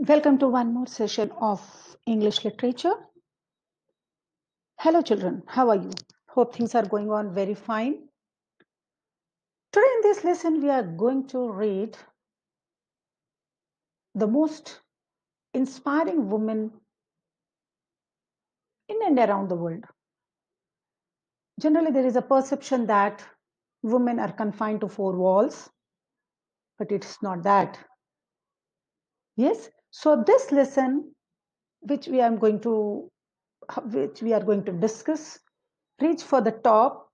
Welcome to one more session of English literature. Hello, children. How are you? Hope things are going on very fine. Today, in this lesson, we are going to read the most inspiring women in and around the world. Generally, there is a perception that women are confined to four walls, but it's not that. Yes. So, this lesson, which we are going to discuss, Reach for the Top,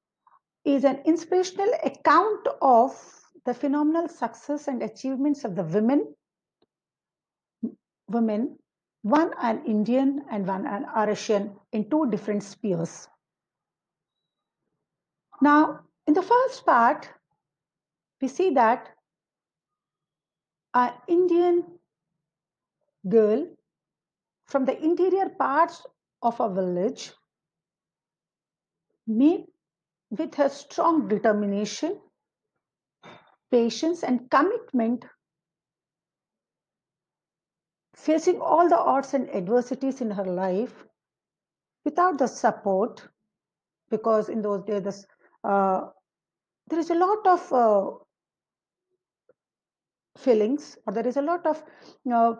is an inspirational account of the phenomenal success and achievements of the women, one an Indian and one an Russian, in two different spheres. Now, in the first part, we see that an Indian girl from the interior parts of a village, made with her strong determination, patience, and commitment, facing all the odds and adversities in her life without the support, because in those days there is a lot of feelings, or there is a lot of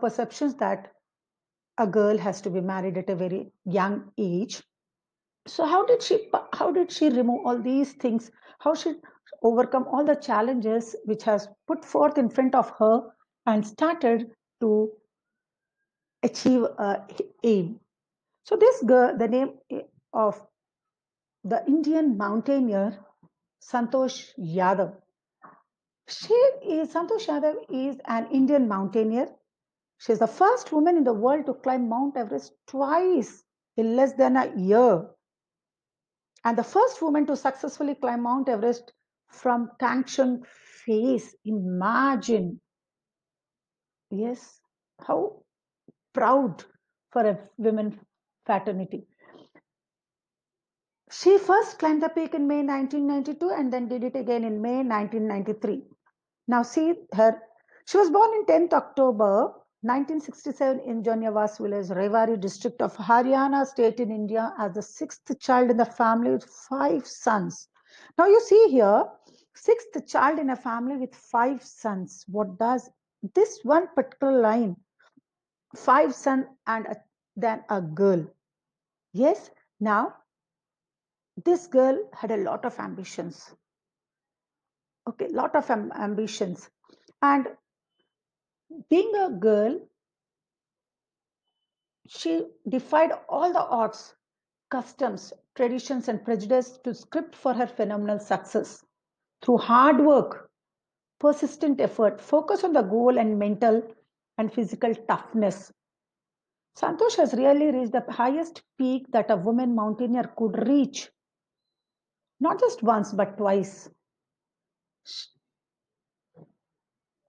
perceptions that a girl has to be married at a very young age. So how did she remove all these things? How she overcome all the challenges which has put forth in front of her and started to achieve aim? So this girl, the name of the Indian mountaineer Santosh Yadav. Santosh Yadav is an Indian mountaineer. She is the first woman in the world to climb Mount Everest twice in less than a year, and the first woman to successfully climb Mount Everest from Kangchung face. Imagine, yes, how proud for a women fraternity. She first climbed the peak in May 1992 and then did it again in May 1993. Now see her. She was born in 10th October 1967 in Joniavas village, Rewari district of Haryana state in India, as the sixth child in the family with 5 sons. Now you see here, sixth child in a family with 5 sons. What does this one particular line, 5 sons and then a girl? Yes, now this girl had a lot of ambitions. Okay, lot of ambitions. And being a girl, she defied all the odds, customs, traditions, and prejudice to script for her phenomenal success. Through hard work, persistent effort, focus on the goal, and mental and physical toughness, Santosh has really reached the highest peak that a woman mountaineer could reach, not just once but twice.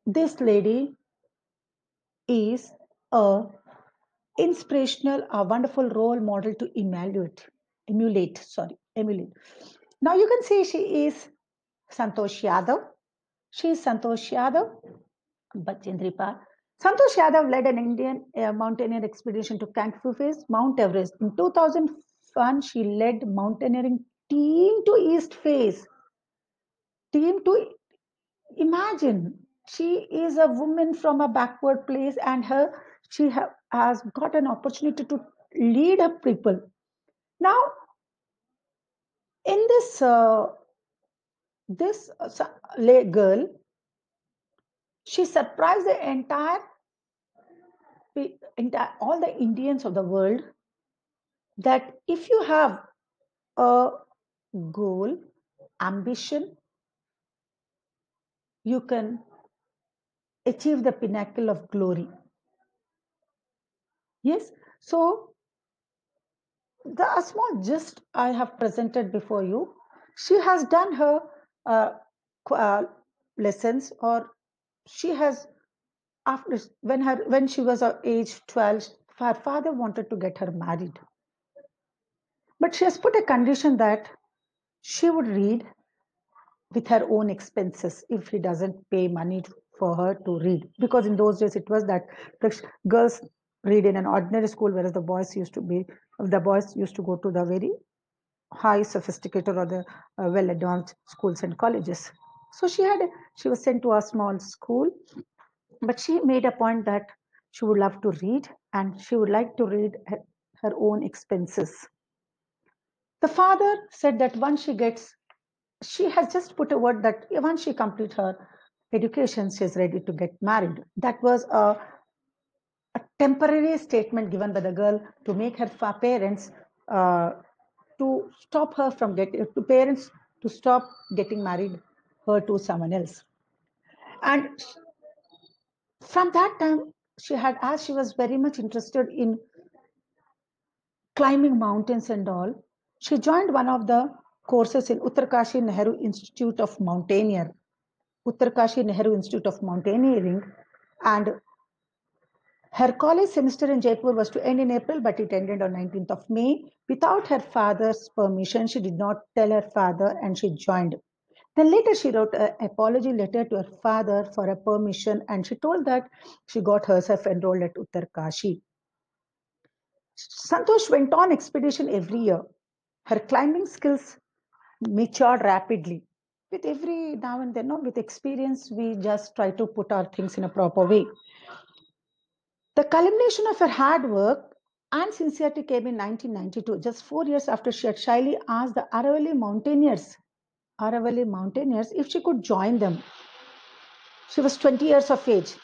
This lady is a inspirational, a wonderful role model to emulate. Now you can see she is Santosh Yadav. She is Santosh Yadav, Bachchandri. Santosh Yadav led an Indian mountaineer expedition to Kangfu Face, Mount Everest. In 2001, she led mountaineering team to East Face. Team to Imagine, she is a woman from a backward place, and she has got an opportunity to lead her people. Now, in this girl, she surprised the entire all the Indians of the world that if you have a goal, ambition, you can achieve the pinnacle of glory. Yes, so a small gist I have presented before you. She has done her lessons, or she has, after when she was age 12, her father wanted to get her married, but she has put a condition that she would read with her own expenses if he doesn't pay money for her to read, because in those days it was that the girls read in an ordinary school, whereas the boys used to go to the very high sophisticated or the well advanced schools and colleges. So she was sent to a small school, but she made a point that she would love to read and she would like to read at her own expenses. The father said that she has just put a word that once she completes her education, she is ready to get married. That was a temporary statement given by the girl to make her parents to stop her from getting to parents to stop getting married her to someone else. And from that time, as she was very much interested in climbing mountains and all, she joined one of the courses in Uttarkashi Nehru Institute of Mountaineer, Uttarkashi Nehru Institute of Mountaineering, and her college semester in Jaipur was to end in April, but it ended on 19th of May. Without her father's permission, she did not tell her father and she joined. Then later she wrote an apology letter to her father for a permission, and she told that she got herself enrolled at Uttarkashi. Santosh went on expedition every year. Her climbing skills matured rapidly. With every now and then, with experience, we just try to put our things in a proper way. The culmination of her hard work and sincerity came in 1992, just 4 years after she had shyly asked the Aravalli mountaineers if she could join them. She was 20 years of age.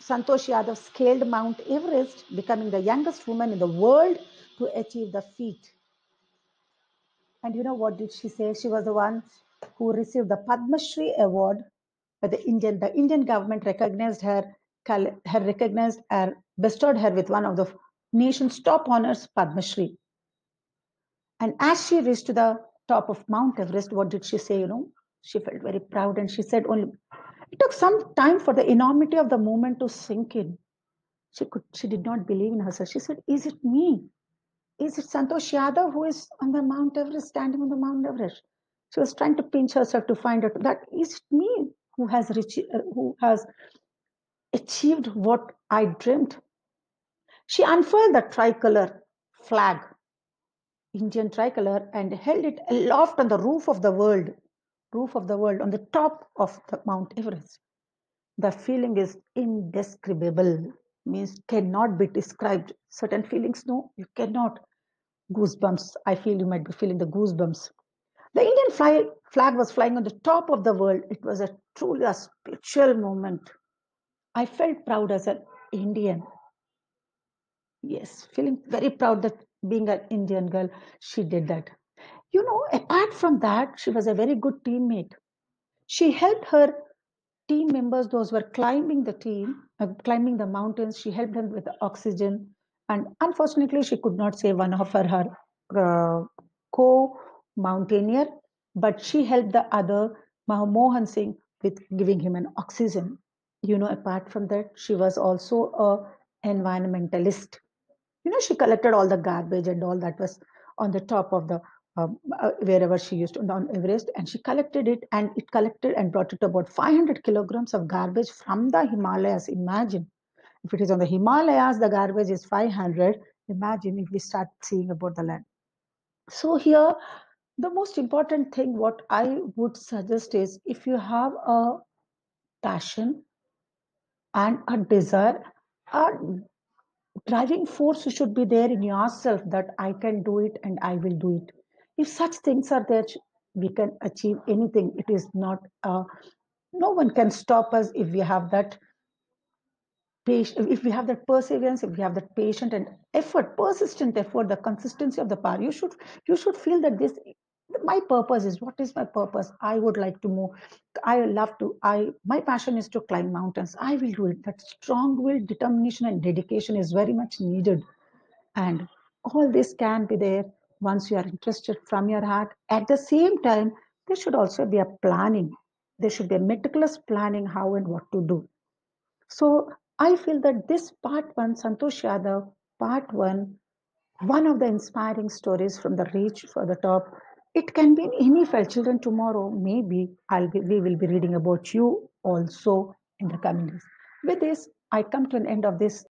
Santosh Yadav scaled Mount Everest, becoming the youngest woman in the world to achieve the feat. And you know what did she say? She was the one who received the Padma Shri award by the Indian government recognized her, bestowed her with one of the nation's top honors, Padma Shri. And as she reached to the top of Mount Everest, what did she say? She felt very proud, and she said only it took some time for the enormity of the moment to sink in. She did not believe in herself. She said, "Is it me? Is it Santosh Yadav who is on the Mount Everest, standing on the Mount Everest?" She was trying to pinch herself to find out that is it me who has achieved what I dreamed. She unfurled the tricolor flag, Indian tricolor, and held it aloft on the roof of the world, on the top of the Mount Everest. The feeling is indescribable, means cannot be described. Certain feelings, no, you cannot. Goosebumps. I feel you might be feeling the goosebumps. The Indian flag was flying on the top of the world. It was truly a spiritual moment. I felt proud as an Indian. Yes, feeling very proud that being an Indian girl, she did that. Apart from that, she was a very good teammate. She helped her team members, those who were climbing the mountains. She helped them with oxygen. And unfortunately, she could not save one of her co-mountaineer, but she helped the other, Mohan Singh, with giving him an oxygen. Apart from that, she was also a environmentalist. She collected all the garbage and all that was on the top of the wherever she used to on Everest, and she collected it, and it collected and brought it to about 500 kilograms of garbage from the Himalayas. Imagine if it is on the Himalayas, the garbage is 500. Imagine if we start seeing about the land. So here, the most important thing what I would suggest is if you have a passion and a desire, a driving force should be there in yourself that I can do it and I will do it. If such things are there, we can achieve anything. It is not, no one can stop us if we have that patience, if we have that perseverance, if we have that patient and effort, persistent effort, the consistency of the power. You should feel that my purpose is, what is my purpose? I would like to move. My passion is to climb mountains. I will do it. That strong will, determination, and dedication is very much needed. And all this can be there once you are interested from your heart. At the same time, there should also be a planning. There should be a meticulous planning how and what to do. So I feel that this part one, Santosh Yadav, part one of the inspiring stories from the reach for the top. It can be in any field. Children, tomorrow maybe we will be reading about you also in the coming days. With this, I come to an end of this